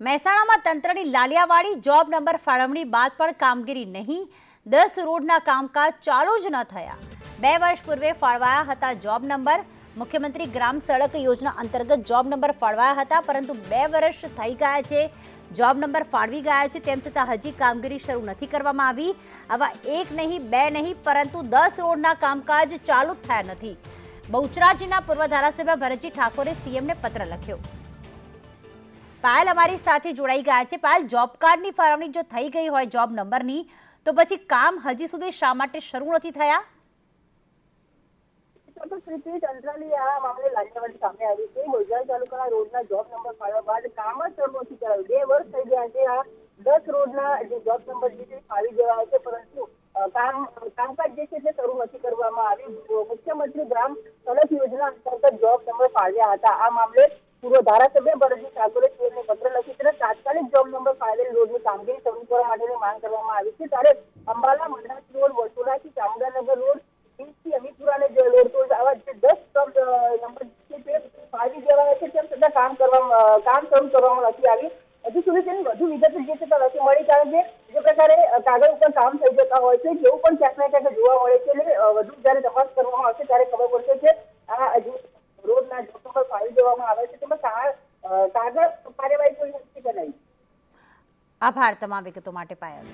મહેસાણામાં તંત્રની Laliyawadi job number ફાળવણી બાદ પણ કામગીરી નહીં. 10 રોડના કામકાજ ચાલુ જ ન થયા. 2 વર્ષ પૂર્વે ફાળવાયા હતા જોબ નંબર. મુખ્યમંત્રી ગ્રામ સડક યોજના અંતર્ગત જોબ નંબર ફાળવાયા હતા, પરંતુ 2 વર્ષ થઈ ગયા છે. જોબ નંબર ફાળવી ગયા છે, તેમ છતાં હજી કામગીરી શરૂ નથી કરવામાં આવી. આવા 1 નહીં 2 નહીં પરંતુ 10 રોડના કામકાજ ચાલુ જ થયા નથી. બહુચરાજીના પૂર્વ ધારાસભ્ય ભરતજી ઠાકોરે સીએમને પત્ર લખ્યો. પાયલ અમારી સાથે જોડાઈ ગયા છે. પાયલ, જોબ કાર્ડની ફાળવણી જો થઈ ગઈ હોય જોબ નંબરની, તો પછી કામ હજી સુધી શા માટે શરૂ નથી થયા? તંત્રની આ મામલે લાલિયાવાડી સામે આવી છે. બોજાર તાલુકાના રોડના જોબ નંબર ફાળવ્યા બાદ કામ જ શરૂ નથી કરાયું. 2 વર્ષ થઈ ગયા છે. આ 10 રોડના જે જોબ નંબર છે તે ફાળી દેવાયા છે, પરંતુ કામકાજ જે છે તે શરૂ નથી કરવામાં આવ્યું. મુખ્યમંત્રી ગ્રામ સડક યોજના અંતર્ગત જોબ નંબર ફાળવ્યા હતા. આ મામલે પૂર્વ ધારાસભ્ય ભરતજી ઠાકોરે સીએમને પત્ર લખી છે. તાત્કાલિક જોબ નંબર ફાળવેલ રોડની કામગીરી શરૂ કરવા માટેની માંગ કરવામાં આવી છે. ત્યારે અંબાલા મદ્રાસ રોડ, વસોલાથી ચામુંડાનગર રોડ, થી અમીપુરાને રોડ તો આવા જે 10 નંબર છે તે ફાળવી દેવાયા છે, તેમ છતાં કામ શરૂ કરવામાં નથી આવ્યું. હજુ સુધી તેની વધુ વિગત જે છે તે નથી મળી, કારણ કે જે પ્રકારે કાગળ ઉપર કામ થઈ જતા હોય છે જેવું પણ ક્યાંક ને ક્યાંક જોવા મળે છે. એટલે વધુ જયારે તપાસ કરવામાં આવશે ત્યારે ખબર પડશે કે આ જે રોડના જોબ નંબર ફાળવી દેવામાં આવે છે તેમાં કાગળ કાર્યવાહી કોઈ નથી કરાઈ. આભાર તમામ વિગતો માટે પાયલ.